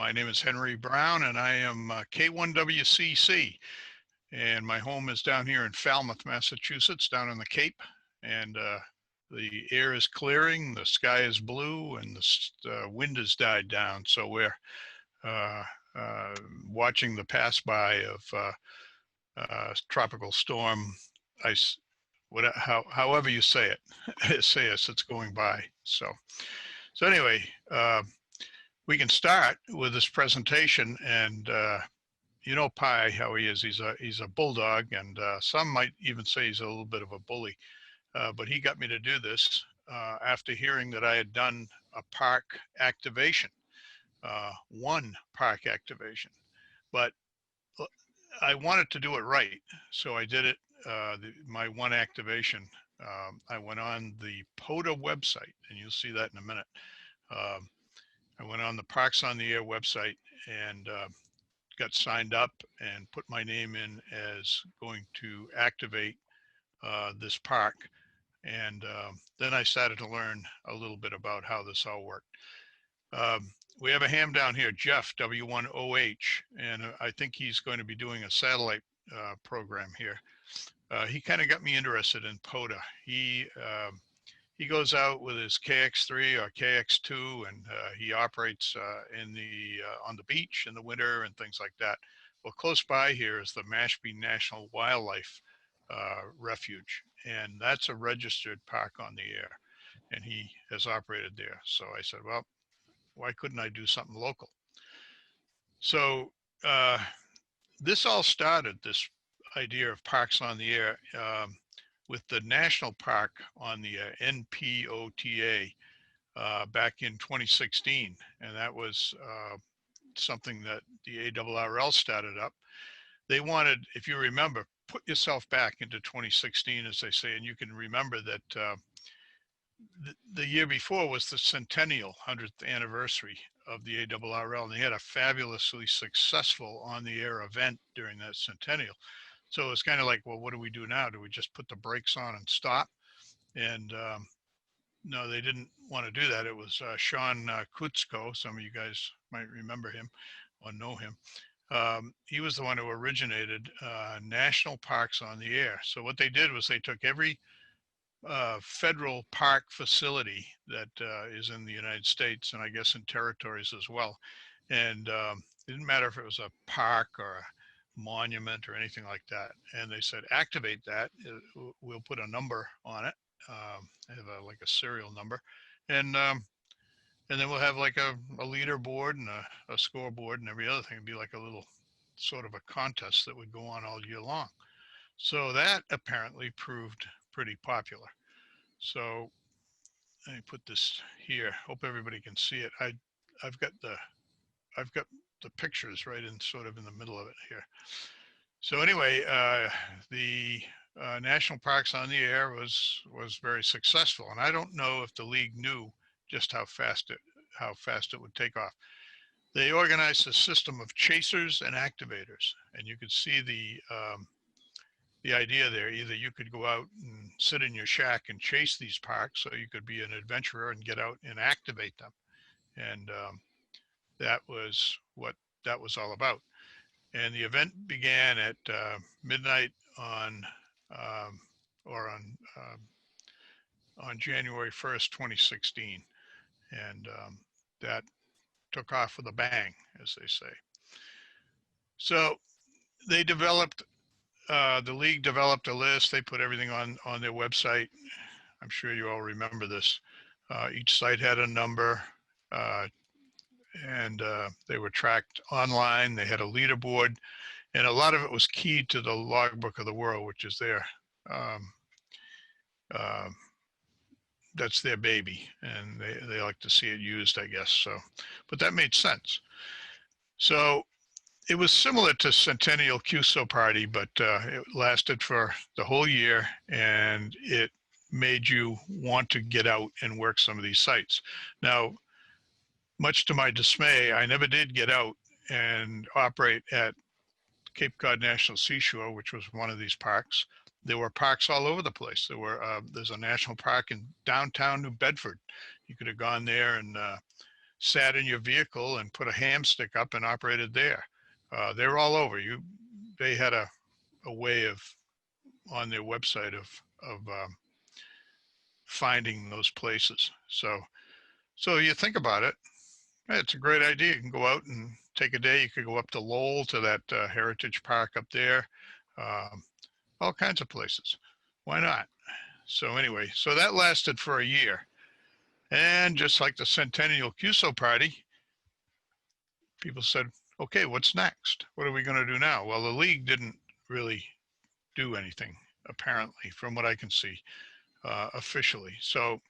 My name is Henry Brown, and I am K1WCC. And my home is down here in Falmouth, Massachusetts, down in the Cape. And the air is clearing, the sky is blue, and the wind has died down. So we're watching the pass by of tropical storm ice, however you say it, it's going by. So anyway, we can start with this presentation, and you know Pi, how he is. He's a bulldog, and some might even say he's a little bit of a bully. But he got me to do this after hearing that I had done a park activation, one park activation. But I wanted to do it right, so I did it. My one activation, I went on the POTA website, and you'll see that in a minute. I went on the Parks on the Air website and got signed up and put my name in as going to activate this park. And then I started to learn a little bit about how this all worked. We have a ham down here, Jeff, W1OH, and I think he's going to be doing a satellite program here. He kind of got me interested in POTA. He goes out with his KX3 or KX2, and he operates on the beach in the winter and things like that. Well, close by here is the Mashpee National Wildlife Refuge, and that's a registered park on the air, and he has operated there. So I said, well, why couldn't I do something local? So this all started, this idea of parks on the air, with the national park on the NPOTA back in 2016. And that was something that the ARRL started up. They wanted, if you remember, put yourself back into 2016, as they say, and you can remember that the year before was the centennial 100th anniversary of the ARRL, and they had a fabulously successful on-the-air event during that centennial. So it's kind of like, well, what do we do now? Do we just put the brakes on and stop? And no, they didn't want to do that. It was Sean Kutzko. Some of you guys might remember him or know him. He was the one who originated national parks on the air. So what they did was they took every federal park facility that is in the United States, and I guess in territories as well. And it didn't matter if it was a park or a monument or anything like that. And they said, activate that. We'll put a number on it. Have like a serial number. And then we'll have like a leaderboard and a scoreboard and every other thing. It'd be like a little sort of a contest that would go on all year long. So that apparently proved pretty popular. So let me put this here. Hope everybody can see it. I've got the pictures right in sort of in the middle of it here. So anyway, the National Parks on the Air was very successful, and I don't know if the league knew just how fast it would take off. They organized a system of chasers and activators, and you could see the idea there. Either you could go out and sit in your shack and chase these parks, or you could be an adventurer and get out and activate them. And that was what that was all about. And the event began at midnight on January 1st, 2016. And that took off with a bang, as they say. So they developed, the league developed a list. They put everything on their website. I'm sure you all remember this. Each site had a number, and they were tracked online. They had a leaderboard, and a lot of it was keyed to the Logbook of the World, which is their, that's their baby, and they like to see it used, I guess. So, but that made sense. So it was similar to Centennial QSO Party, but it lasted for the whole year, and it made you want to get out and work some of these sites. Now, much to my dismay, I never did get out and operate at Cape Cod National Seashore, which was one of these parks. There were parks all over the place. There's a national park in downtown New Bedford. You could have gone there and sat in your vehicle and put a ham stick up and operated there. They're all over. They had a way of on their website of finding those places. So you think about it, it's a great idea. You can go out and take a day. You could go up to Lowell to that Heritage Park up there, all kinds of places. Why not? So anyway, so that lasted for a year. And just like the Centennial QSO party, people said, okay, what's next? What are we going to do now? Well, the league didn't really do anything, apparently, from what I can see, officially. So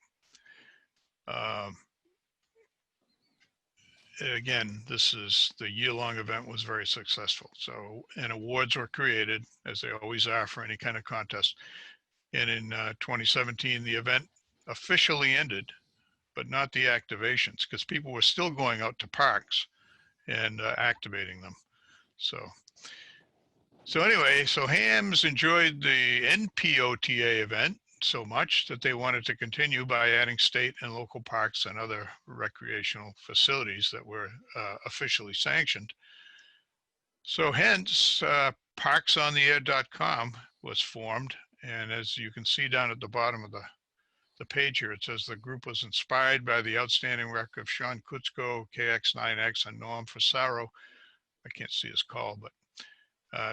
again, the year-long event was very successful. So, and awards were created, as they always are for any kind of contest. And in 2017, the event officially ended, but not the activations, because people were still going out to parks and activating them. So anyway, so Hams enjoyed the NPOTA event so much that they wanted to continue by adding state and local parks and other recreational facilities that were officially sanctioned. So hence, parksontheair.com was formed. And as you can see down at the bottom of the page here, it says the group was inspired by the outstanding work of Sean Kutzko, KX9X, and Norm Fasaro. I can't see his call, but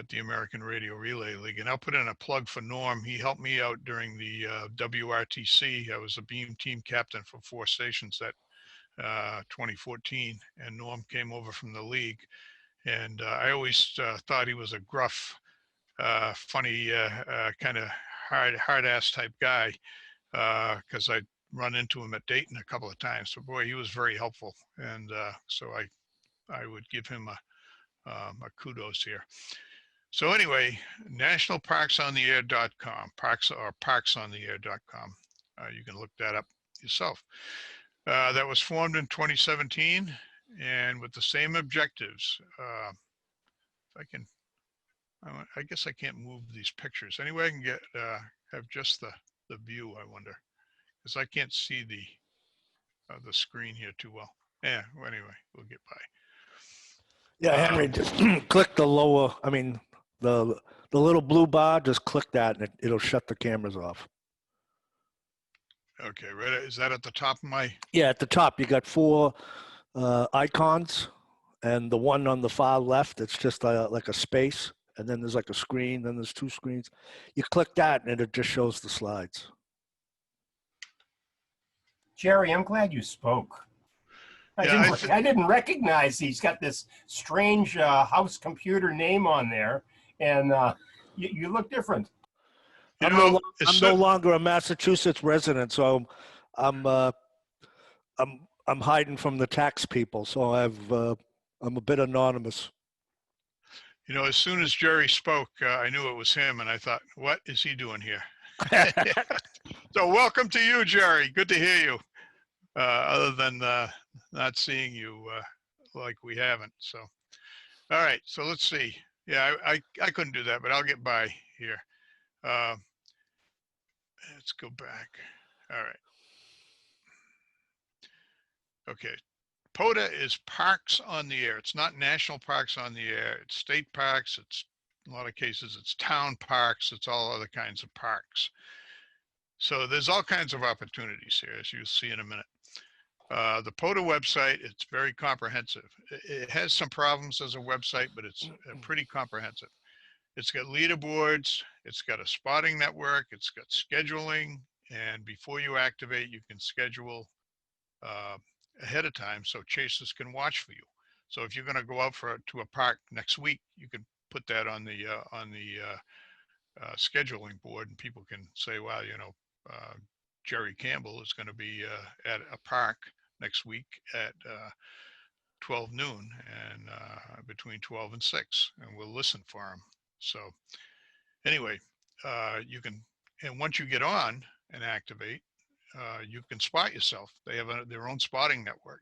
the American Radio Relay League. And I'll put in a plug for Norm. He helped me out during the WRTC. I was a beam team captain for 4 stations that 2014, and Norm came over from the league. And I always thought he was a gruff, funny, kind of hard-ass type guy, because I'd run into him at Dayton a couple of times. So boy, he was very helpful. And so I would give him a kudos here. So anyway, nationalparksontheair.com, parksontheair.com. You can look that up yourself. That was formed in 2017 and with the same objectives. If I can, I guess I can't move these pictures. Anyway, I can get have just the view, I wonder, because I can't see the screen here too well. Yeah, well, anyway, we'll get by. Yeah, Henry, just click the lower, I mean, the little blue bar, just click that and it'll shut the cameras off. Okay, right. Is that at the top of my? Yeah, at the top, you got 4 icons, and the one on the far left, it's just like a space, and then there's like a screen, then there's 2 screens. You click that and it just shows the slides. Jerry, I'm glad you spoke. I didn't recognize he's got this strange house computer name on there, and you look different. I'm no longer a Massachusetts resident, so I'm hiding from the tax people, so I'm a bit anonymous. You know, as soon as Jerry spoke, I knew it was him, and I thought, what is he doing here? So welcome to you, Jerry. Good to hear you. Other than not seeing you like we haven't. So, all right. So let's see. Yeah, I couldn't do that, but I'll get by here. Let's go back. All right. Okay. POTA is Parks on the Air. It's not National Parks on the Air. It's state parks. It's in a lot of cases, it's town parks. It's all other kinds of parks. So there's all kinds of opportunities here, as you'll see in a minute. The POTA website, it's very comprehensive. It has some problems as a website, but it's pretty comprehensive. It's got leaderboards, it's got a spotting network, it's got scheduling, and before you activate, you can schedule ahead of time so chasers can watch for you. So if you're going to go out to a park next week, you can put that on the scheduling board, and people can say, well, you know, Jerry Campbell is going to be at a park next week at 12 noon and between 12 and 6, and we'll listen for him. So anyway, you can, and once you get on and activate, you can spot yourself. They have their own spotting network.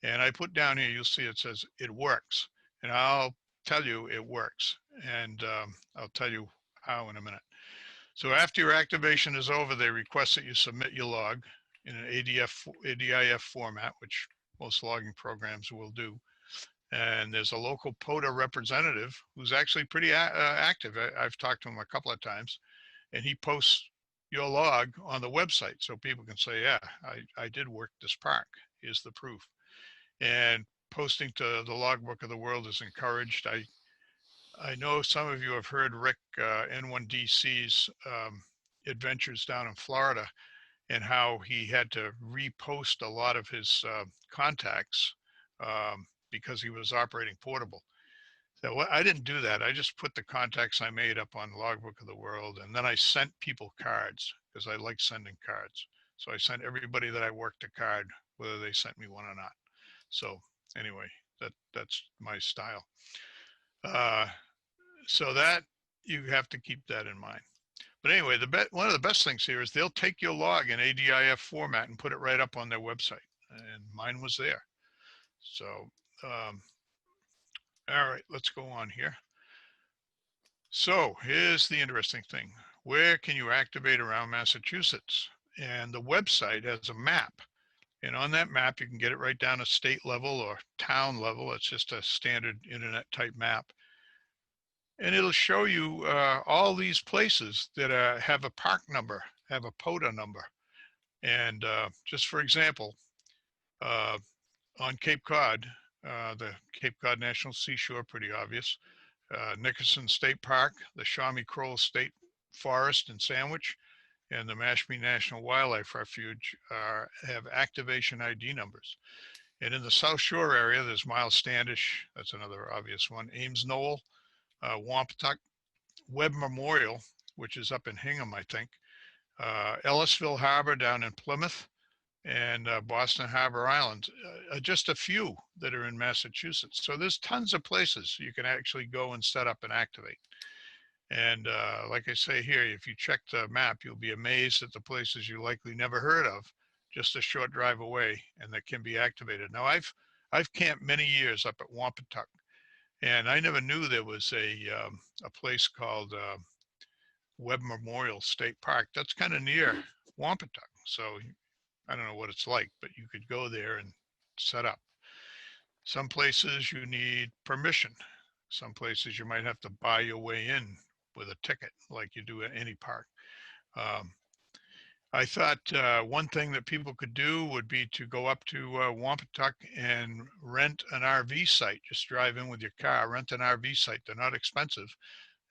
And I put down here, you'll see it says it works. And I'll tell you it works. And I'll tell you how in a minute. So after your activation is over, they request that you submit your log in an ADIF format, which most logging programs will do. And there's a local POTA representative who's actually pretty active. I've talked to him a couple of times, and he posts your log on the website so people can say, yeah, I did work this park. Here's the proof. And posting to the Logbook of the World is encouraged. I know some of you have heard Rick N1DC's adventures down in Florida, and how he had to repost a lot of his contacts because he was operating portable. So I didn't do that. I just put the contacts I made up on Logbook of the World, and then I sent people cards because I like sending cards. So I sent everybody that I worked a card, whether they sent me one or not. So anyway, that's my style. So that you have to keep that in mind. But anyway, one of the best things here is they'll take your log in ADIF format and put it right up on their website. And mine was there. So, all right, let's go on here. So here's the interesting thing. Where can you activate around Massachusetts? And the website has a map. And on that map, you can get it right down to state level or town level. It's just a standard internet type map. And it'll show you all these places that have a park number, have a POTA number. And just for example, on Cape Cod, the Cape Cod National Seashore, pretty obvious. Nickerson State Park, the Shawnee Crow State Forest and Sandwich, and the Mashpee National Wildlife Refuge have activation ID numbers. And in the South Shore area, there's Miles Standish, that's another obvious one, Ames Knoll, Wampatuck, Webb Memorial, which is up in Hingham, I think, Ellisville Harbor down in Plymouth, and Boston Harbor Island, just a few that are in Massachusetts. So there's tons of places you can actually go and set up and activate. And like I say here, if you check the map, you'll be amazed at the places you likely never heard of, just a short drive away, and that can be activated. Now I've camped many years up at Wampatuck, and I never knew there was a place called Webb Memorial State Park. That's kind of near Wampatuck. So I don't know what it's like, but you could go there and set up. Some places you need permission. Some places you might have to buy your way in with a ticket like you do at any park. I thought one thing that people could do would be to go up to Wampatuck and rent an RV site. Just drive in with your car, rent an RV site. They're not expensive.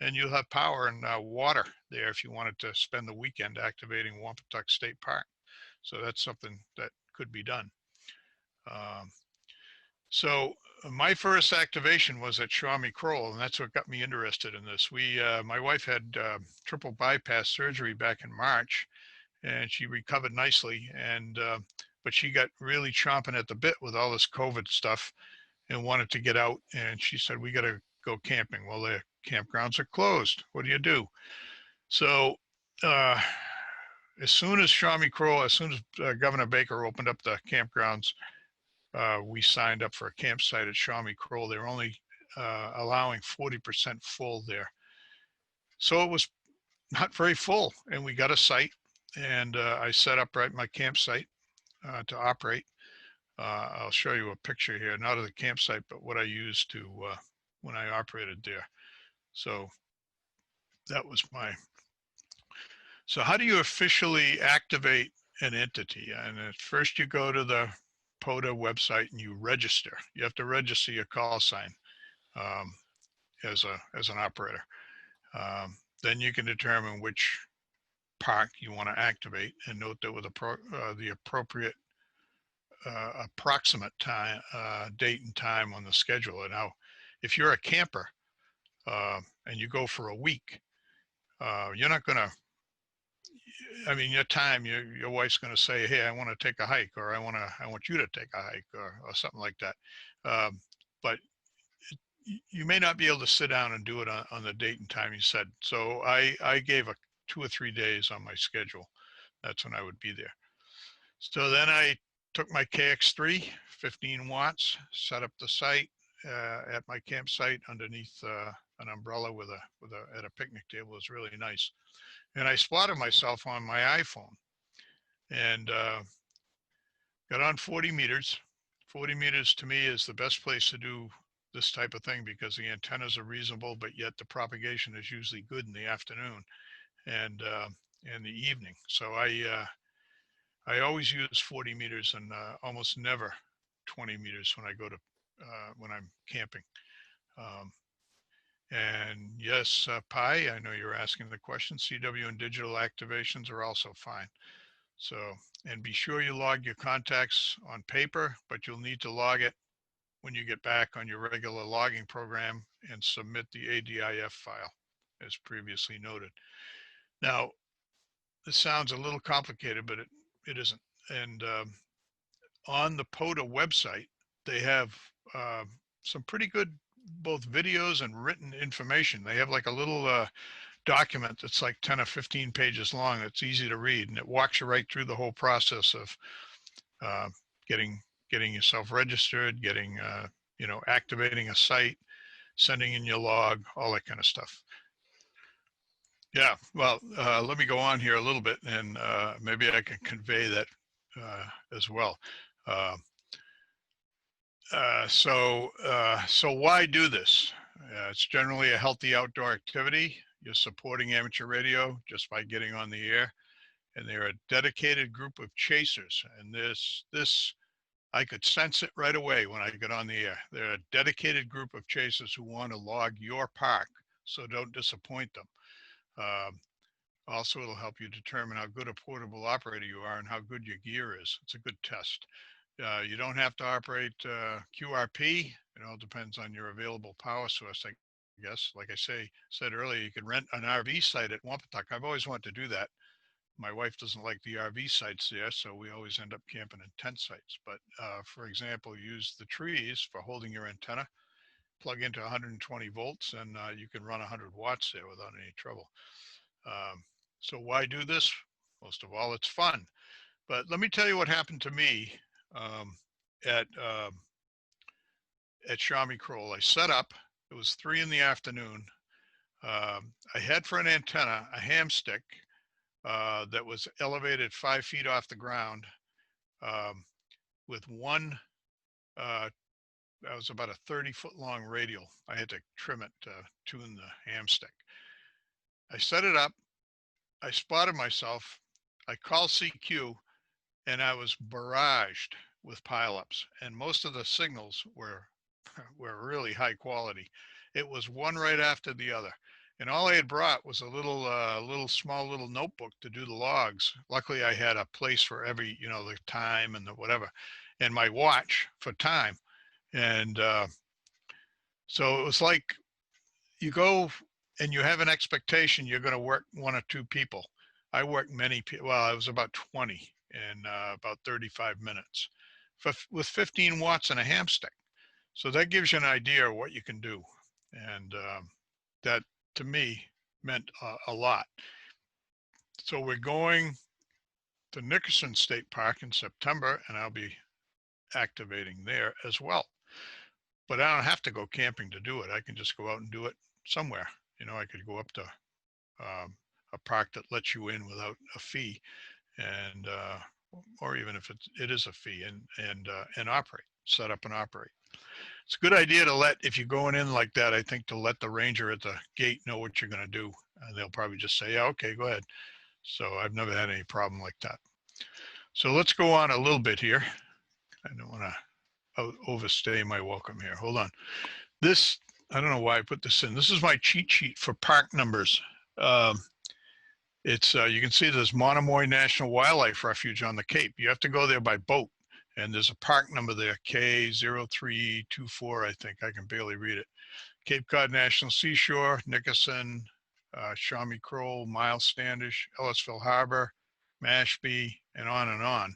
And you'll have power and water there if you wanted to spend the weekend activating Wampatuck State Park. So that's something that could be done. So my first activation was at Shawnee Crow, and that's what got me interested in this. My wife had triple bypass surgery back in March, and she recovered nicely. And but she got really chomping at the bit with all this COVID stuff, and wanted to get out. And she said, "We got to go camping." Well, the campgrounds are closed. What do you do? So as soon as Governor Baker opened up the campgrounds, we signed up for a campsite at Shawnee Crow. They're only allowing 40% full there. So it was not very full, and we got a site, and I set up right my campsite to operate. I'll show you a picture here, not of the campsite, but what I used to when I operated there. So that was so how do you officially activate an entity? And at first you go to the POTA website and you register. You have to register your call sign as an operator. Then you can determine which park you want to activate, and note that with the appropriate approximate time, date and time on the schedule. Now, if you're a camper and you go for a week, you're not going to, I mean, your wife's going to say, "Hey, I want to take a hike," or I want you to take a hike, or something like that. But you may not be able to sit down and do it on the date and time you said. So I gave 2 or 3 days on my schedule. That's when I would be there. So then I took my KX3, 15 watts, set up the site at my campsite underneath an umbrella at a picnic table. It was really nice. And I spotted myself on my iPhone and got on 40 meters 40 meters to me is the best place to do this type of thing because the antennas are reasonable, but yet the propagation is usually good in the afternoon and in the evening. So I always use 40 meters and almost never 20 meters when I go to when I'm camping. And yes, Pi, I know you're asking the question. CW and digital activations are also fine. So, and be sure you log your contacts on paper, but you'll need to log it when you get back on your regular logging program and submit the ADIF file, as previously noted. Now, this sounds a little complicated, but it isn't. And on the POTA website, they have some pretty good both videos and written information. They have like a little document that's like 10 or 15 pages long. It's easy to read, and it walks you right through the whole process of getting yourself registered, getting activating a site, sending in your log, all that kind of stuff. Yeah, well, let me go on here a little bit, and maybe I can convey that as well. So why do this? It's generally a healthy outdoor activity. You're supporting amateur radio just by getting on the air, and they're a dedicated group of chasers. And this I could sense it right away when I get on the air. They're a dedicated group of chasers who want to log your park, so don't disappoint them. Also, it'll help you determine how good a portable operator you are and how good your gear is. It's a good test. You don't have to operate QRP. It all depends on your available power source, I guess. Like I said earlier, you can rent an RV site at Wampatuck. I've always wanted to do that. My wife doesn't like the RV sites there, so we always end up camping in tent sites. But for example, use the trees for holding your antenna, plug into 120 volts, and you can run 100 watts there without any trouble. So why do this? Most of all, it's fun. But let me tell you what happened to me at Shawnee Kroll. I set up, it was 3 in the afternoon. I had for an antenna a ham stick that was elevated 5 feet off the ground with one, that was about a 30-foot long radial. I had to trim it to tune the ham stick. I set it up, I spotted myself, I called CQ, and I was barraged with pileups, and most of the signals were really high quality. It was one right after the other, and all I had brought was a little small notebook to do the logs. Luckily, I had a place for every the time and the whatever, and my watch for time, and so it was like you go and you have an expectation you're going to work 1 or 2 people. I worked many people. Well, I was about 20 in about 35 minutes with 15 watts and a ham stick. So that gives you an idea of what you can do. And that to me meant a lot. So we're going to Nickerson State Park in September, and I'll be activating there as well. But I don't have to go camping to do it. I can just go out and do it somewhere. I could go up to a park that lets you in without a fee, and or even if it is a fee, and operate, set up and operate. It's a good idea to if you're going in like that, I think, to let the ranger at the gate know what you're going to do, and they'll probably just say, yeah, okay, go ahead. So I've never had any problem like that. So let's go on a little bit here. I don't want to overstay my welcome here. Hold on. This, I don't know why I put this in. This is my cheat sheet for park numbers. It's you can see there's Monomoy National Wildlife Refuge on the Cape. You have to go there by boat, and there's a park number there, K0324, I think. I can barely read it. Cape Cod National Seashore, Nickerson, Shawnee Kroll, Miles Standish, Ellisville Harbor, Mashpee, and on and on.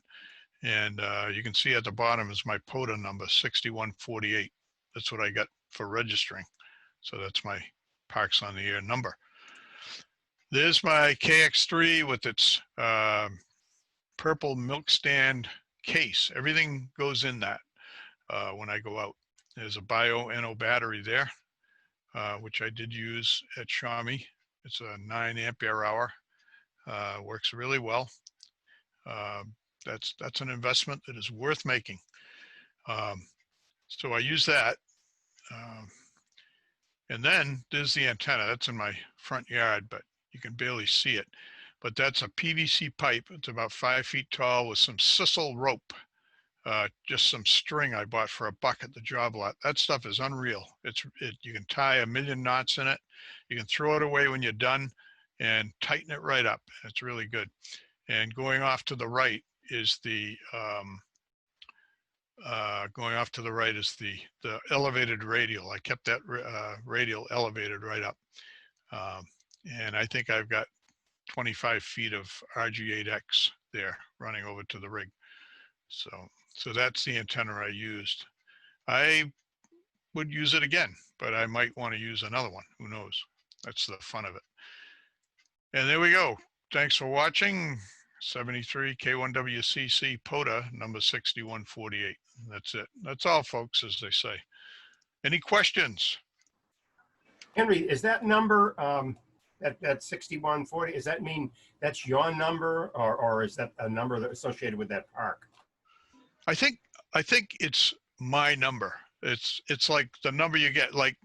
And you can see at the bottom is my POTA number, 6148. That's what I got for registering. So that's my Parks on the Air number. There's my KX3 with its purple milk stand case. Everything goes in that when I go out. There's a Bio-NO battery there, which I did use at Shawnee. It's a 9 ampere hour. Works really well. That's an investment that is worth making. So I use that. And then there's the antenna. That's in my front yard, but you can barely see it. But that's a PVC pipe. It's about 5 feet tall with some sisal rope. Just some string I bought for $1 at the job lot. That stuff is unreal. You can tie 1,000,000 knots in it. You can throw it away when you're done and tighten it right up. It's really good. And going off to the right is the elevated radial. I kept that radial elevated right up. And I think I've got 25 feet of RG8X there running over to the rig. So that's the antenna I used. I would use it again, but I might want to use another one. Who knows? That's the fun of it. And there we go. Thanks for watching. 73 K1WCC POTA number 6148. That's it. That's all, folks, as they say. Any questions? Henry, is that number, that 6140, does that mean that's your number, or is that a number that's associated with that park? I think it's my number. It's like the number you get, like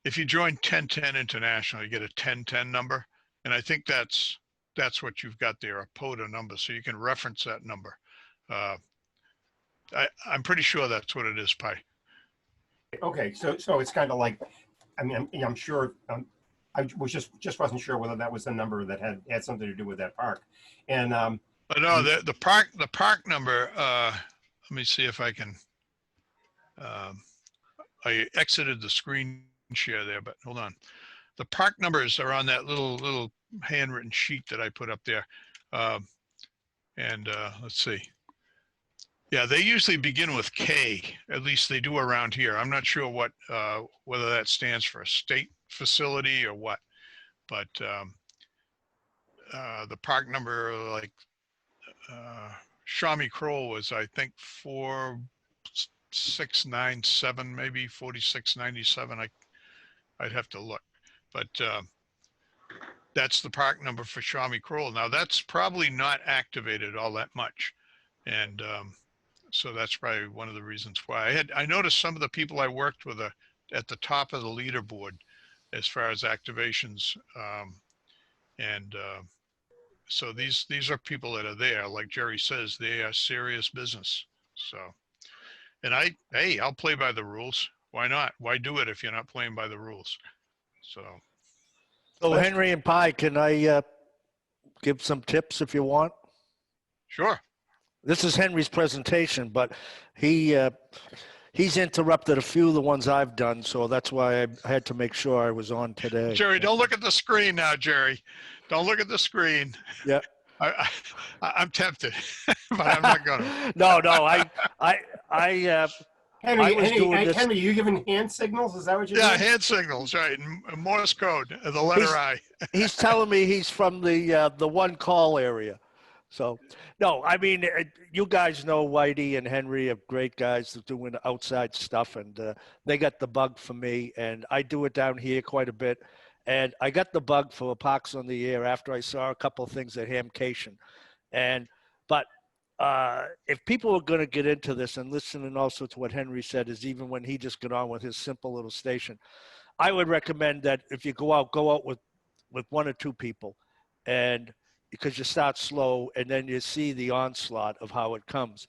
if you join 1010 International, you get a 1010 number, and I think that's what you've got there, a POTA number, so you can reference that number. I'm pretty sure that's what it is, Pi. Okay, so it's kind of like, I mean, I'm sure, I was just wasn't sure whether that was the number that had something to do with that park. And no, the park number. Let me see if I can. I exited the screen share there, but hold on. The park numbers are on that little handwritten sheet that I put up there. Let's see. Yeah, they usually begin with K. At least they do around here. I'm not sure what whether that stands for a state facility or what, but the park number, like Shawnee Kroll, was, I think, 4697, maybe 4697. I'd have to look, but that's the park number for Shawnee Kroll. Now that's probably not activated all that much, and so that's probably one of the reasons why. I noticed some of the people I worked with at the top of the leaderboard as far as activations, so these are people that are there. Like Jerry says, they are serious business. So, and I'll play by the rules. Why not? Why do it if you're not playing by the rules? So Henry and Pi, can I give some tips if you want? Sure. This is Henry's presentation, but he's interrupted a few of the ones I've done, so that's why I had to make sure I was on today. Jerry, don't look at the screen now, Jerry. Don't look at the screen. Yeah. I'm tempted, but I'm not gonna. No, Henry, you giving hand signals? Is that what you're doing? Yeah, hand signals, right? And Morse code, the letter I. He's telling me he's from the one call area. So, no, I mean, you guys know Whitey and Henry are great guys doing outside stuff, and they got the bug for me, and I do it down here quite a bit. And I got the bug for Parks on the Air after I saw a couple of things at Hamcation. But if people are going to get into this and listening also to what Henry said, is even when he just got on with his simple little station, I would recommend that if you go out with one or two people, and because you start slow and then you see the onslaught of how it comes.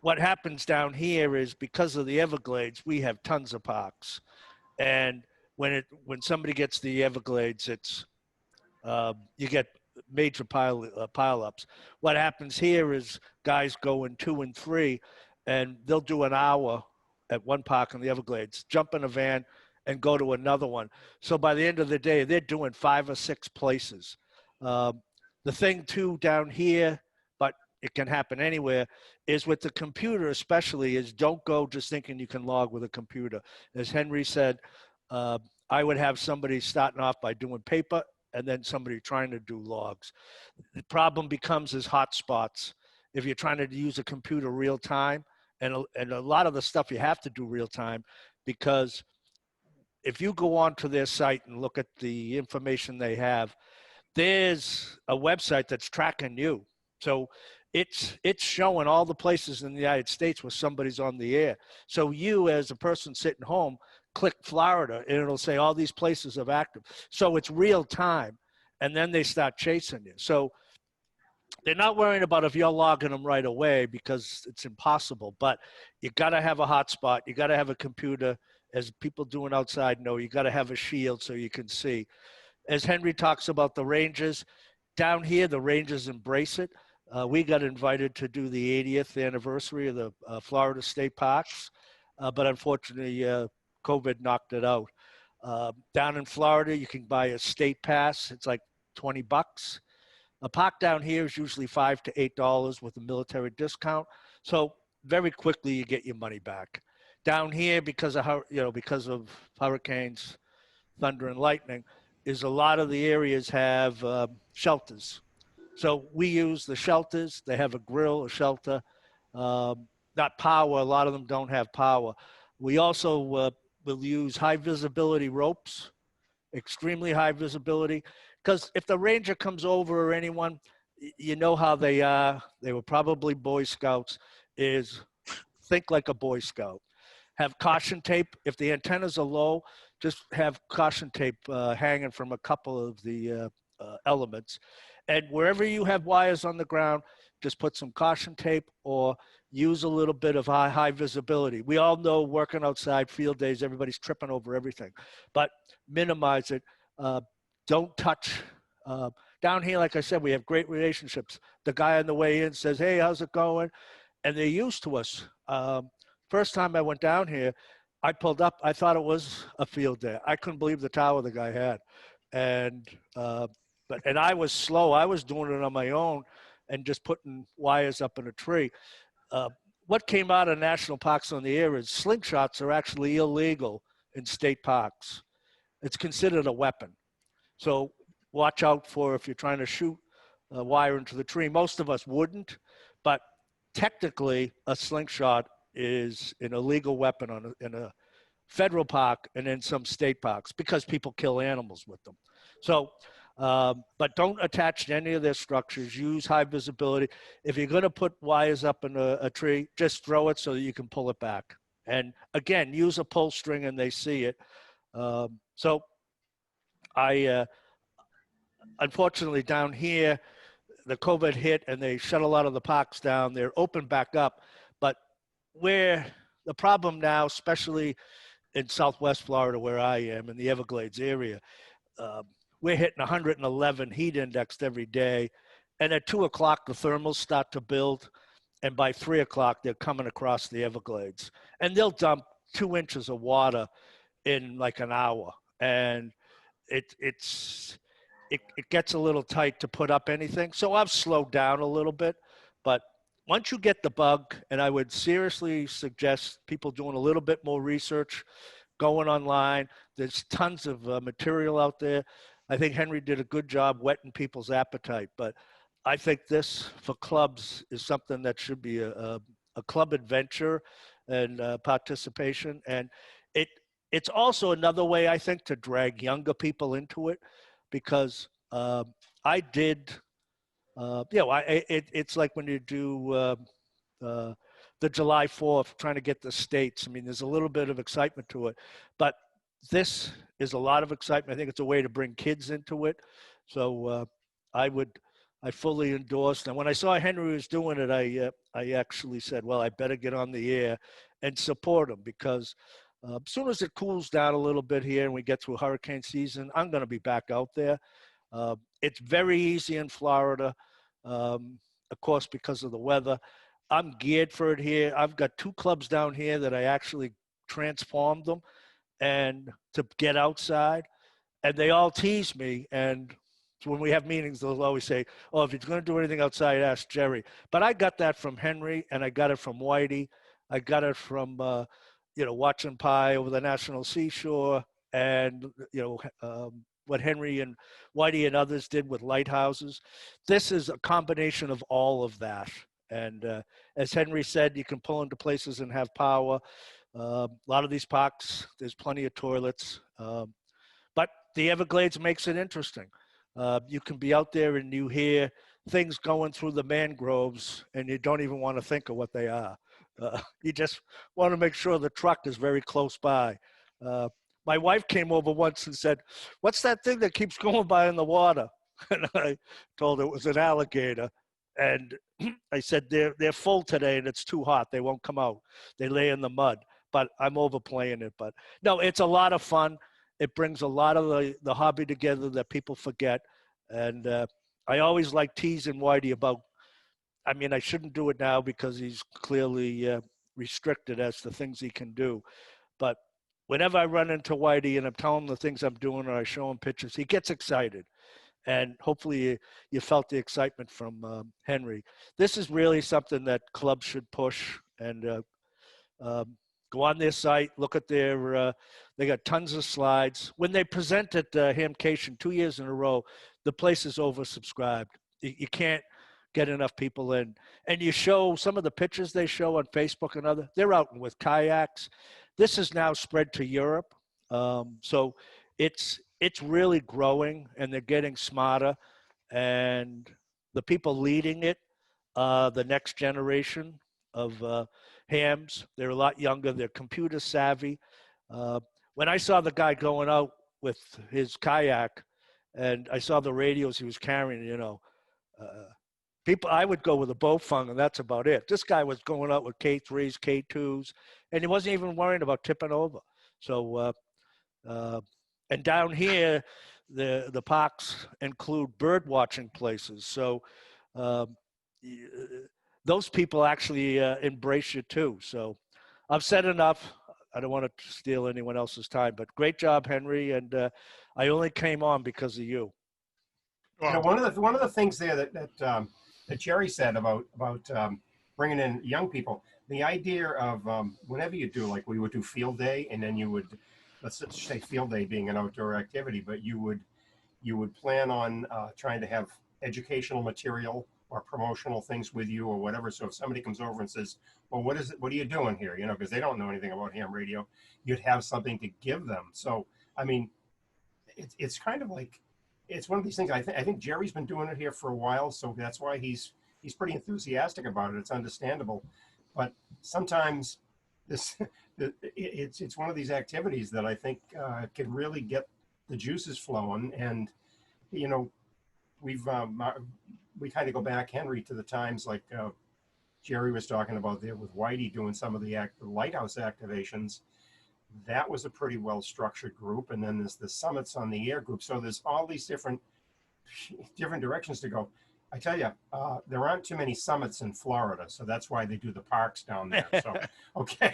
What happens down here is, because of the Everglades, we have tons of parks. And when somebody gets the Everglades, it's you get major pile-ups. What happens here is guys go in 2 and 3, and they'll do an hour at one park in the Everglades, jump in a van, and go to another one. So by the end of the day, they're doing 5 or 6 places. The thing too down here, but it can happen anywhere, is with the computer especially, is don't go just thinking you can log with a computer. As Henry said, I would have somebody starting off by doing paper and then somebody trying to do logs. The problem becomes is hotspots. If you're trying to use a computer real time, and a lot of the stuff you have to do real time, because if you go onto their site and look at the information they have, there's a website that's tracking you. So it's showing all the places in the United States where somebody's on the air. So you, as a person sitting home, click Florida, and it'll say all these places are active. So it's real time, and then they start chasing you. So they're not worrying about if you're logging them right away because it's impossible. But you got to have a hotspot. You got to have a computer, as people doing outside know. You got to have a shield so you can see. As Henry talks about the Rangers, down here, the Rangers embrace it. We got invited to do the 80th anniversary of the Florida State Parks, but unfortunately, COVID knocked it out. Down in Florida, you can buy a state pass. It's like $20. A park down here is usually $5 to $8 with a military discount. So very quickly, you get your money back. Down here, because of hurricanes, thunder and lightning, is a lot of the areas have shelters. So we use the shelters. They have a grill, a shelter, not power. A lot of them don't have power. We also will use high visibility ropes, extremely high visibility, because if the ranger comes over or anyone, you know how they are. They were probably Boy Scouts. Is think like a Boy Scout. Have caution tape. If the antennas are low, just have caution tape hanging from a couple of the elements. And wherever you have wires on the ground, just put some caution tape or use a little bit of high visibility. We all know working outside field days, everybody's tripping over everything, but minimize it. Don't touch. Down here, like I said, we have great relationships. The guy on the way in says, hey, how's it going? And they're used to us. First time I went down here, I pulled up. I thought it was a field day. I couldn't believe the tower the guy had. And I was slow. I was doing it on my own and just putting wires up in a tree. What came out of national parks on the air is slingshots are actually illegal in state parks. It's considered a weapon. So watch out for if you're trying to shoot a wire into the tree. Most of us wouldn't, but technically a slingshot is an illegal weapon in a federal park and in some state parks because people kill animals with them. So, but don't attach to any of their structures. Use high visibility. If you're going to put wires up in a tree, just throw it so that you can pull it back. And again, use a pull string and they see it. So I, unfortunately down here, the COVID hit and they shut a lot of the parks down. They're open back up, but where the problem now, especially in Southwest Florida, where I am in the Everglades area, we're hitting 111 heat indexed every day. And at 2 o'clock, the thermals start to build. And by 3 o'clock, they're coming across the Everglades. And they'll dump 2 inches of water in like an hour. And it gets a little tight to put up anything. So I've slowed down a little bit. But once you get the bug, and I would seriously suggest people doing a little bit more research, going online. There's tons of material out there. I think Henry did a good job whetting people's appetite. But I think this, for clubs, is something that should be a club adventure and participation. And it's also another way, I think, to drag younger people into it, because I did, it's like when you do the July 4th, trying to get the states. I mean, there's a little bit of excitement to it, but this is a lot of excitement. I think it's a way to bring kids into it. So I fully endorsed. And when I saw Henry was doing it, I actually said, well, I better get on the air and support him, because as soon as it cools down a little bit here and we get through hurricane season, I'm going to be back out there. It's very easy in Florida, of course, because of the weather. I'm geared for it here. I've got 2 clubs down here that I actually transformed them and to get outside, and they all tease me. And when we have meetings, they'll always say, oh, if you're going to do anything outside, ask Jerry. But I got that from Henry, and I got it from Whitey. I got it from, watching Pie over the National Seashore, and, what Henry and Whitey and others did with lighthouses. This is a combination of all of that. And as Henry said, you can pull into places and have power. A lot of these parks, there's plenty of toilets. But the Everglades makes it interesting. You can be out there and you hear things going through the mangroves, and you don't even want to think of what they are. You just want to make sure the truck is very close by. My wife came over once and said, "What's that thing that keeps going by in the water?" And I told her it was an alligator. And I said, they're full today and it's too hot. They won't come out. They lay in the mud. But I'm overplaying it. But no, it's a lot of fun. It brings a lot of the hobby together that people forget. And I always like teasing Whitey about, I mean, I shouldn't do it now because he's clearly restricted as to things he can do. But whenever I run into Whitey and I'm telling him the things I'm doing or I show him pictures, he gets excited. And hopefully you felt the excitement from Henry. This is really something that clubs should push and go on their site, look at their, they got tons of slides. When they present at Hamcation 2 years in a row, the place is oversubscribed. You can't get enough people in. And you show some of the pictures they show on Facebook and other, they're out with kayaks. This is now spread to Europe. So it's really growing and they're getting smarter. And the people leading it, the next generation of hams, they're a lot younger, they're computer savvy. When I saw the guy going out with his kayak and I saw the radios he was carrying, you know, people, I would go with a boat fung and that's about it. This guy was going out with K3s, K2s, and he wasn't even worrying about tipping over. So, and down here, the parks include bird watching places. So those people actually embrace you too. So I've said enough. I don't want to steal anyone else's time, but great job, Henry. And I only came on because of you. You know, one of the things there that Jerry said about bringing in young people, the idea of whenever you do, like we would do field day, and then you would, let's say field day being an outdoor activity, but you would plan on trying to have educational material or promotional things with you or whatever. So if somebody comes over and says, well, what are you doing here? You know, because they don't know anything about ham radio, you'd have something to give them. So, I mean, it's kind of like, it's one of these things. I think Jerry's been doing it here for a while, so that's why he's pretty enthusiastic about it. It's understandable, but sometimes it's one of these activities that I think can really get the juices flowing. And you know, we kind of go back, Henry, to the times like Jerry was talking about there with Whitey doing some of the lighthouse activations. That was a pretty well structured group, and then there's the summits on the air group. So there's all these different directions to go. I tell you, there aren't too many summits in Florida, so that's why they do the parks down there. So okay.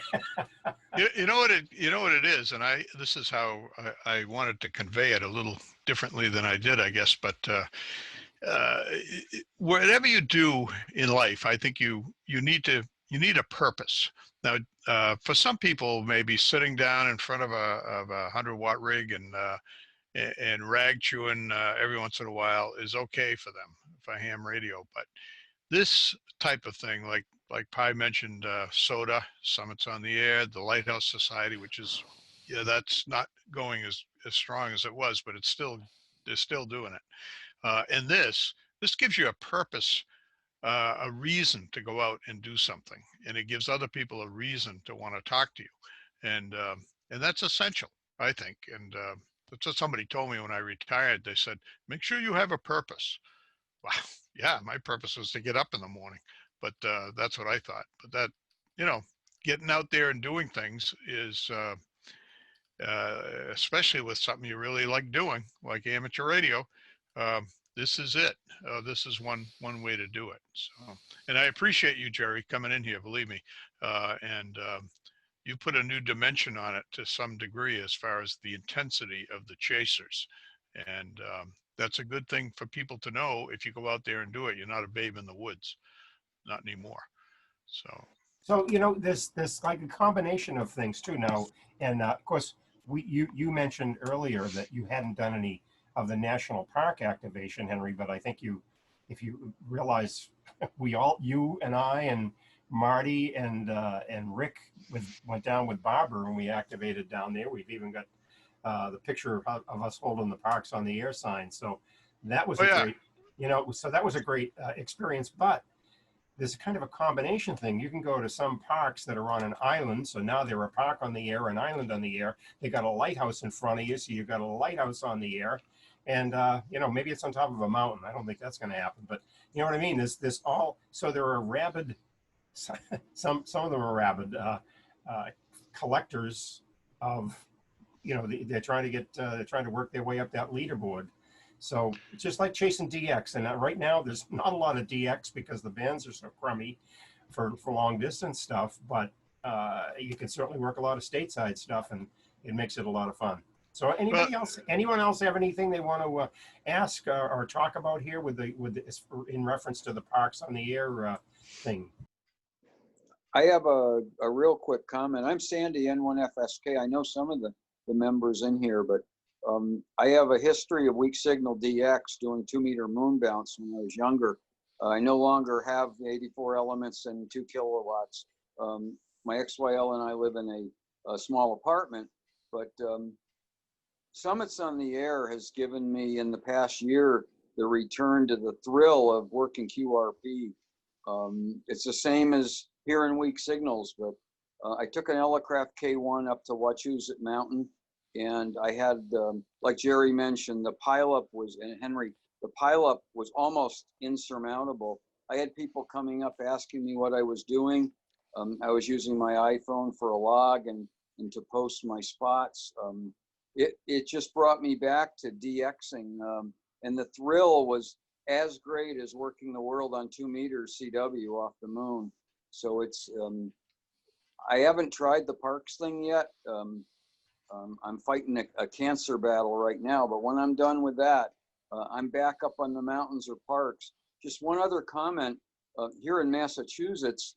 You know what it is, and this is how I wanted to convey it a little differently than I did, I guess. But whatever you do in life, I think you need a purpose. Now, for some people, maybe sitting down in front of a 100-watt rig and rag chewing every once in a while is okay for them, for ham radio. But this type of thing, like Pi mentioned, SOTA, Summits on the Air, the Lighthouse Society, which is, yeah, that's not going as strong as it was, but they're still doing it. And this gives you a purpose, a reason to go out and do something, and it gives other people a reason to want to talk to you, and that's essential, I think. And that's what somebody told me when I retired. They said, make sure you have a purpose. Wow, yeah, my purpose was to get up in the morning, but that's what I thought. But that, you know, getting out there and doing things is, especially with something you really like doing, like amateur radio. This is it. This is one way to do it. So, and I appreciate you, Jerry, coming in here. Believe me, and you put a new dimension on it to some degree as far as the intensity of the chasers, and that's a good thing for people to know. If you go out there and do it, you're not a babe in the woods, not anymore. So you know, there's like a combination of things too now, and of course, you mentioned earlier that you hadn't done any of the national park activation, Henry, but I think if you realize you and I and Marty and Rick went down with Barbara and we activated down there. We've even got the picture of us holding the parks on the air sign. So that was you know, so that was a great experience. But there's kind of a combination thing. You can go to some parks that are on an island. So now they're a park on the air, an island on the air. They got a lighthouse in front of you. So you've got a lighthouse on the air. And, you know, maybe it's on top of a mountain. I don't think that's going to happen. But you know what I mean? There's this all. So there are rabid, some of them are rabid collectors of, you know, they're trying to get, they're trying to work their way up that leaderboard. So it's just like chasing DX. And right now there's not a lot of DX because the bands are so crummy for long distance stuff, but you can certainly work a lot of stateside stuff, and it makes it a lot of fun. So anyone else have anything they want to ask or talk about here with in reference to the Parks on the Air thing? I have a real quick comment. I'm Sandy, N1FSK. I know some of the members in here, but I have a history of weak signal DX doing 2-meter moon bounce when I was younger. I no longer have the 84 elements and 2 kilowatts. My XYL and I live in a small apartment, but Summits on the Air has given me in the past year the return to the thrill of working QRP. It's the same as hearing weak signals, but I took an Elecraft K1 up to Wachusett Mountain, and I had, like Jerry mentioned, the pileup was, and Henry, the pileup was almost insurmountable. I had people coming up asking me what I was doing. I was using my iPhone for a log and to post my spots. It just brought me back to DXing, and the thrill was as great as working the world on 2 meters CW off the moon. So it's, I haven't tried the Parks thing yet. I'm fighting a cancer battle right now, but when I'm done with that, I'm back up on the mountains or parks. Just one other comment, here in Massachusetts,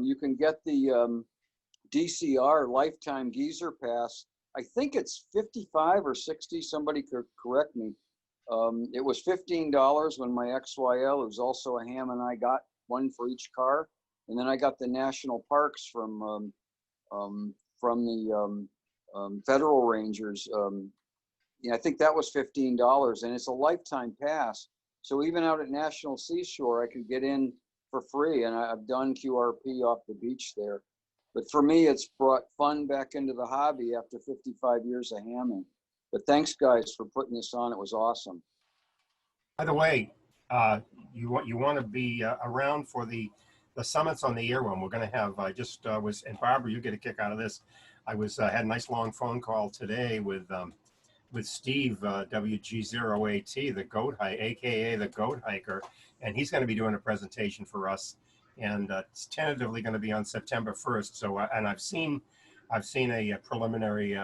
you can get the DCR lifetime geyser pass. I think it's 55 or 60, somebody could correct me. It was $15 when my XYL, it was also a ham, and I got one for each car. And then I got the national parks from the federal rangers. Yeah, I think that was $15, and it's a lifetime pass. So even out at National Seashore, I could get in for free, and I've done QRP off the beach there. But for me, it's brought fun back into the hobby after 55 years of hamming. But thanks, guys, for putting this on. It was awesome. By the way, you want to be around for the Summits on the Air one. We're going to have, I just was, and Barbara, you get a kick out of this. I was had a nice long phone call today with Steve, WG0AT, the goat hiker, AKA the goat hiker, and he's going to be doing a presentation for us, and it's tentatively going to be on September 1st. So, and I've seen a preliminary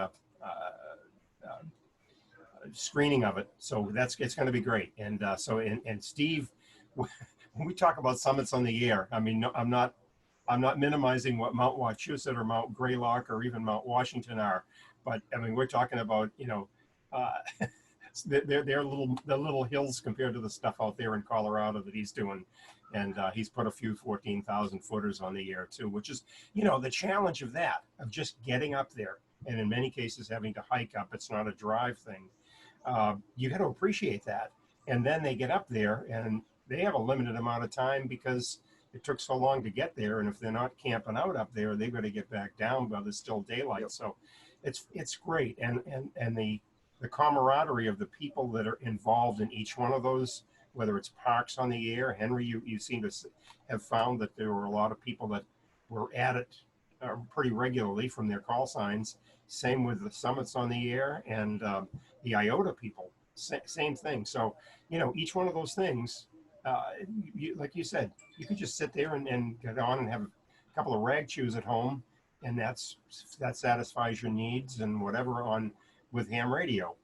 screening of it, so it's going to be great. And so, and Steve, when we talk about Summits on the Air, I mean, no, I'm not minimizing what Mount Wachusett or Mount Greylock or even Mount Washington are, but I mean, we're talking about, you know, they're little hills compared to the stuff out there in Colorado that he's doing. And he's put a few 14,000 footers on the air too, which is, you know, the challenge of that, of just getting up there. And in many cases, having to hike up. It's not a drive thing. You got to appreciate that. And then they get up there and they have a limited amount of time because it took so long to get there. And if they're not camping out up there, they've got to get back down while there's still daylight. Yep. So it's great. And the camaraderie of the people that are involved in each one of those, whether it's Parks on the Air, Henry, you seem to have found that there were a lot of people that were at it pretty regularly from their call signs. Same with the Summits on the Air and the IOTA people, same thing. So, you know, each one of those things, like you said, you could just sit there and get on and have a couple of rag chews at home, and that satisfies your needs and whatever on with ham radio.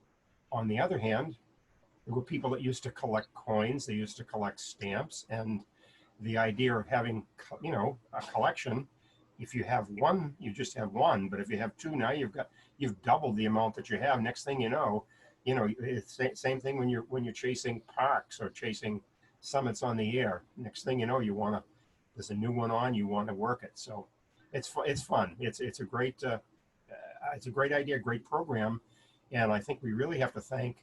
On the other hand, there were people that used to collect coins, they used to collect stamps, and the idea of having, you know, a collection, if you have one, you just have one, but if you have two, now you've doubled the amount that you have. Next thing you know, it's same thing when you're chasing parks or chasing Summits on the Air. Next thing you know, there's a new one on, you want to work it. So it's fun. It's a great idea, great program. And I think we really have to thank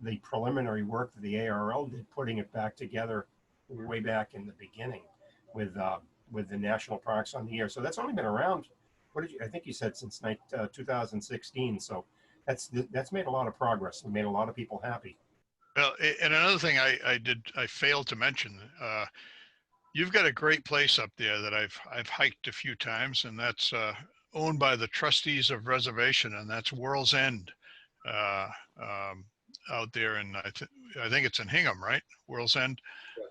the preliminary work that the ARL did, putting it back together way back in the beginning with the national parks on the air. So that's only been around. I think you said since 2016. So that's made a lot of progress and made a lot of people happy. Well, and another thing I failed to mention, you've got a great place up there that I've hiked a few times, and that's owned by the trustees of reservation, and that's World's End, out there, and I think it's in Hingham, right? World's End.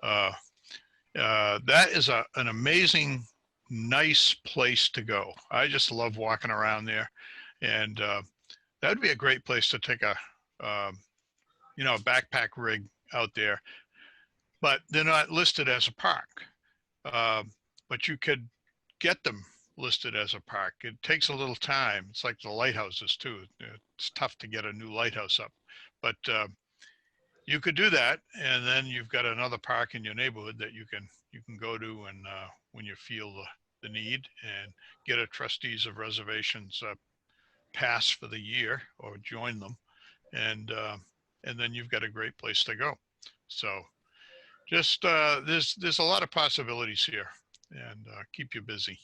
That is an amazing, nice place to go. I just love walking around there, and that'd be a great place to take a a backpack rig out there. But they're not listed as a park. But you could get them listed as a park. It takes a little time. It's like the lighthouses too. It's tough to get a new lighthouse up, but you could do that, and then you've got another park in your neighborhood that you can go to, and when you feel the need, and get a trustees of reservations pass for the year or join them, and then you've got a great place to go. So just there's a lot of possibilities here, and keep you busy.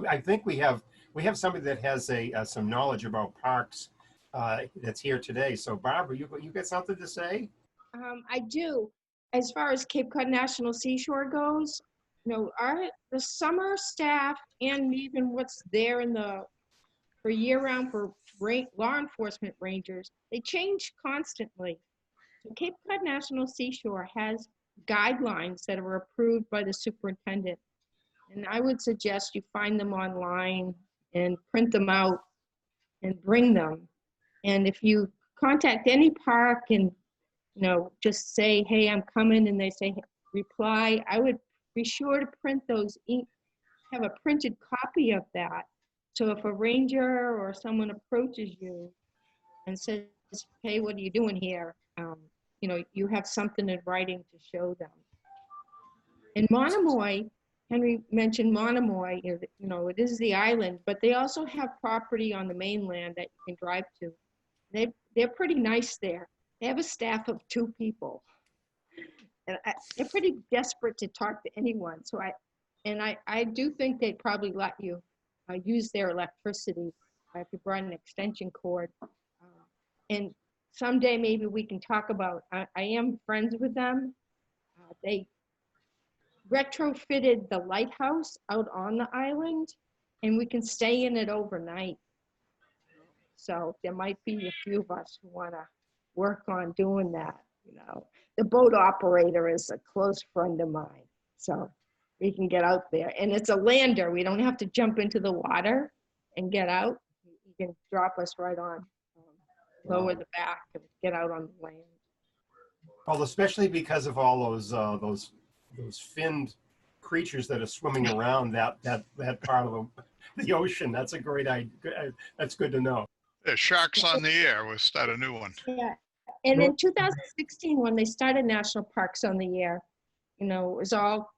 I think we have somebody that has some knowledge about parks that's here today. So Barbara, you got something to say? I do. As far as Cape Cod National Seashore goes, the summer staff and even what's there for year-round for law enforcement rangers, they change constantly. So Cape Cod National Seashore has guidelines that are approved by the superintendent. And I would suggest you find them online and print them out and bring them. And if you contact any park and just say, hey, I'm coming, and they say reply, I would be sure to print those, have a printed copy of that. So if a ranger or someone approaches you and says, hey, what are you doing here? You have something in writing to show them. In Monomoy, Henry mentioned Monomoy, it is the island, but they also have property on the mainland that you can drive to. They're pretty nice there. They have a staff of 2 people. And they're pretty desperate to talk to anyone. So I do think they'd probably let you use their electricity if you brought an extension cord. And someday maybe we can talk about, I am friends with them. They retrofitted the lighthouse out on the island, and we can stay in it overnight. So there might be a few of us who want to work on doing that. The boat operator is a close friend of mine, so we can get out there. And it's a lander. We don't have to jump into the water and get out. You can drop us right on, lower the back, and get out on the land. Well, especially because of all those finned creatures that are swimming around that part of the ocean. That's a great idea. That's good to know. There's sharks on the air. We'll start a new one. Yeah. And in 2016, when they started National Parks on the Air, it was all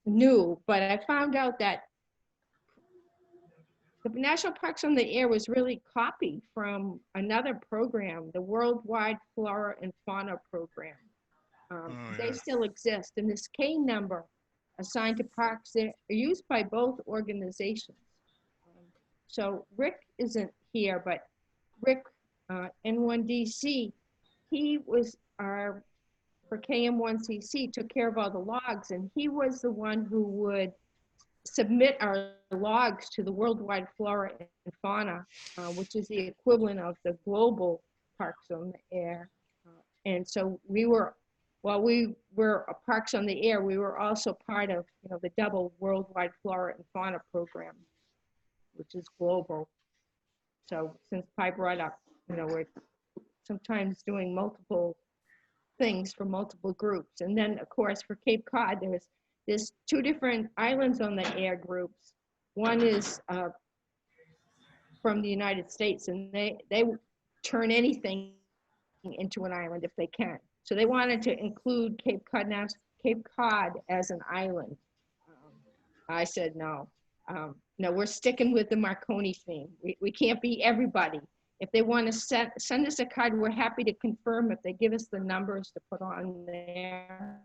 new, but I found out that the National Parks on the Air was really copied from another program, the Worldwide Flora and Fauna Program. They still exist, and this K number assigned to parks that are used by both organizations. So Rick isn't here, but Rick, N1DC, he was for KM1CC, took care of all the logs, and he was the one who would submit our logs to the Worldwide Flora and Fauna, which is the equivalent of the global Parks on the Air. And so while we were a Parks on the Air, we were also part of the double Worldwide Flora and Fauna program, which is global. So since Pi brought up, we're sometimes doing multiple things for multiple groups. And then of course for Cape Cod, there's 2 different islands on the air groups. One is from the United States, and they turn anything into an island if they can. So they wanted to include Cape Cod as an island. I said no. No, we're sticking with the Marconi theme. We can't be everybody. if they want to send us a card, we're happy to confirm if they give us the numbers to put on there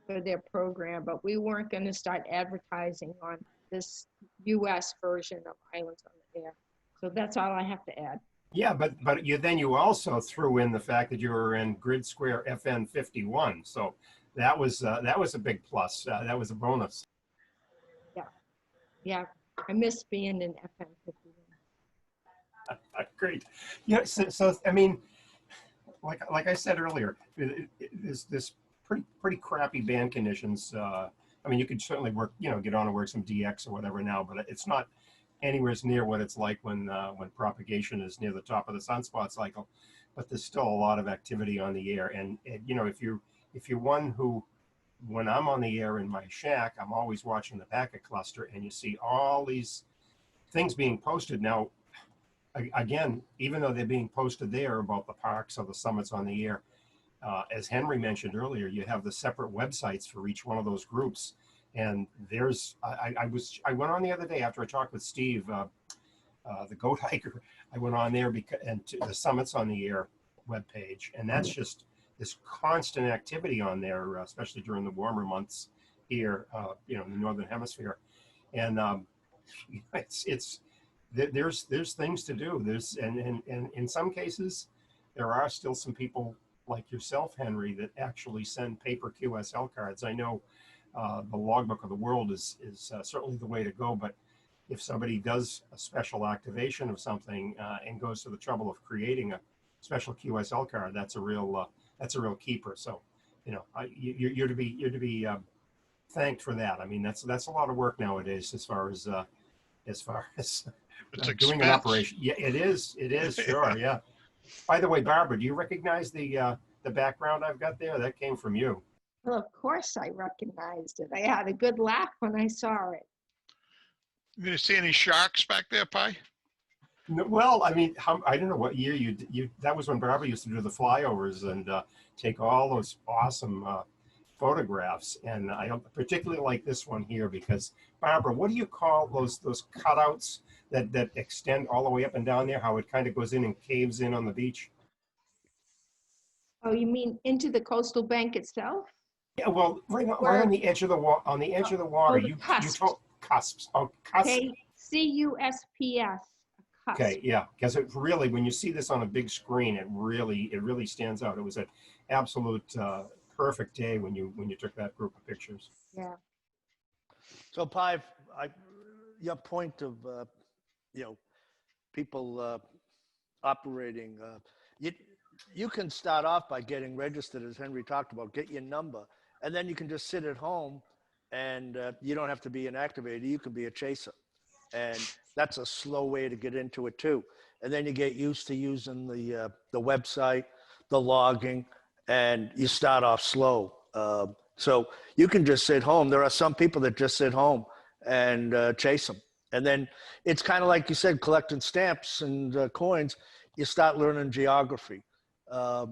for their program, but we weren't going to start advertising on this US version of Islands on the Air. So that's all I have to add. Yeah, but you also threw in the fact that you were in Grid Square FN 51, so that was a big plus. That was a bonus. Yeah, I miss being in FM 51. Great. Yeah. So I mean, like I said earlier, this pretty crappy band conditions. I mean, you could certainly work, get on and work some DX or whatever now, but it's not anywhere near what it's like when propagation is near the top of the sunspot cycle. But there's still a lot of activity on the air, and if you're one who, when I'm on the air in my shack, I'm always watching the packet cluster, and you see all these things being posted now. Again, even though they're being posted there about the parks or the summits on the air, as Henry mentioned earlier, you have the separate websites for each one of those groups. And there's, I went on the other day after I talked with Steve, the goat hiker. I went on there and to the Summits on the Air webpage, and that's just this constant activity on there, especially during the warmer months here, in the northern hemisphere. And there's things to do. And in some cases, there are still some people like yourself, Henry, that actually send paper QSL cards. I know the Logbook of the World is certainly the way to go, but if somebody does a special activation of something and goes to the trouble of creating a special QSL card, that's a real keeper. So, you're to be thanked for that. I mean, that's a lot of work nowadays as far as doing an operation. Yeah, it is. Sure. Yeah. By the way, Barbara, do you recognize the background I've got there? That came from you. Well, of course I recognized it. I had a good laugh when I saw it. You see any sharks back there, Pi? No, well, I mean, I don't know what year you that was when Barbara used to do the flyovers and take all those awesome photographs. And I particularly like this one here because, Barbara, what do you call those cutouts that extend all the way up and down there? How it kind of goes in and caves in on the beach? Oh, you mean into the coastal bank itself? Yeah, well, right on the edge of the water. On the edge of the water, the cusps. Cusps. Oh, cusps. CUSPS. Okay, yeah, because it really, when you see this on a big screen, it really stands out. It was an absolute perfect day when you took that group of pictures. Yeah. So, Pi, your point of people operating, you can start off by getting registered, as Henry talked about, get your number, and then you can just sit at home and you don't have to be an activator. You can be a chaser. And that's a slow way to get into it too. And then you get used to using the website, the logging, and you start off slow. So you can just sit home. There are some people that just sit home and chase them. And then it's kind of like you said, collecting stamps and coins. You start learning geography. I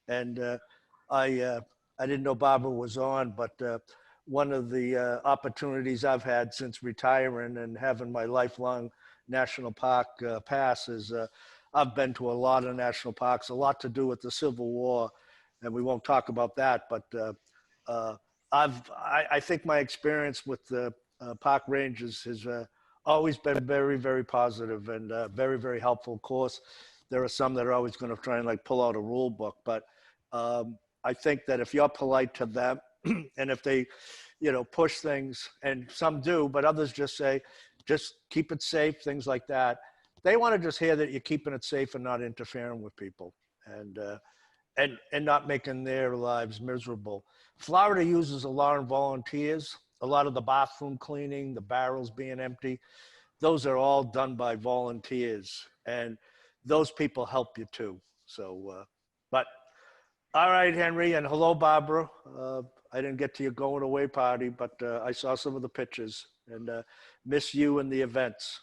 didn't know Barbara was on, but one of the opportunities I've had since retiring and having my lifelong national park pass is I've been to a lot of national parks, a lot to do with the Civil War, and we won't talk about that. But I think my experience with the park rangers has always been very, very positive and very, very helpful. Of course, there are some that are always going to try and pull out a rule book, but I think that if you're polite to them and if they, push things, and some do, but others just say, just keep it safe, things like that. They want to just hear that you're keeping it safe and not interfering with people and not making their lives miserable. Florida uses a lot of volunteers, a lot of the bathroom cleaning, the barrels being empty. Those are all done by volunteers, and those people help you too. So, but all right, Henry, and hello, Barbara. I didn't get to your going away party, but I saw some of the pictures and miss you and the events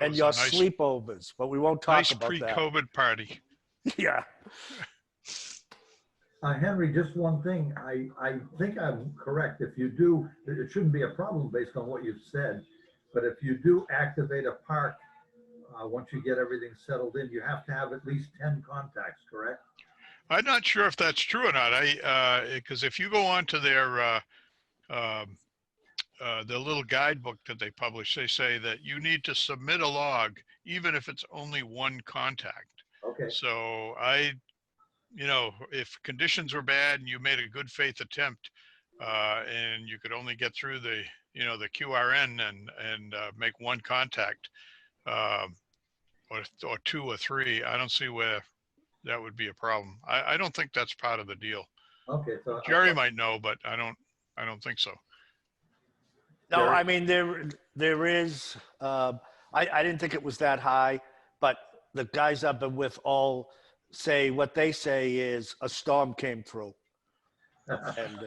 and your sleepovers, but we won't talk about that. Nice pre-COVID party. Yeah. Henry, just one thing. I think I'm correct. If you do, it shouldn't be a problem based on what you've said, but if you do activate a park once you get everything settled in, you have to have at least 10 contacts, correct? I'm not sure if that's true or not. Because if you go on to the little guidebook that they publish, they say that you need to submit a log, even if it's only one contact. Okay. So if conditions were bad and you made a good faith attempt, and you could only get through the QRN and make one contact, or two or three, I don't see where that would be a problem. I don't think that's part of the deal. Okay. So Jerry might know, but I don't think so. No, Jerry? I mean, there is, I didn't think it was that high, but the guys I've been with all say, what they say is a storm came through. And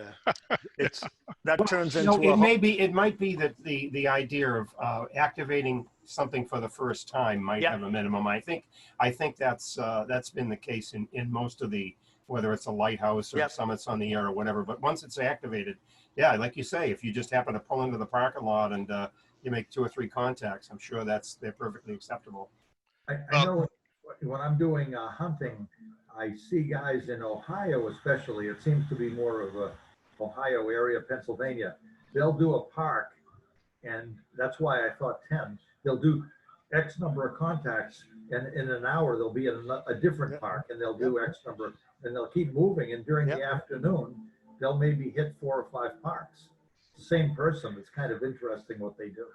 that turns You into know, a, it might be that the idea of activating something for the first time might Yeah. have a minimum. I think that's been the case in most of the, whether it's a lighthouse or Yep. summits on the air or whatever. But once it's activated, yeah, like you say, if you just happen to pull into the parking lot and you make 2 or 3 contacts, I'm sure they're perfectly acceptable. I know when I'm doing hunting, I see guys in Ohio especially, it seems to be more of a Ohio area, Pennsylvania. They'll do a park, and that's why I thought 10. They'll do X number of contacts, and in an hour they'll be in a different park, and they'll do X number, and they'll keep moving, and during the afternoon, they'll maybe hit 4 or 5 parks. The same person. It's kind of interesting what they do.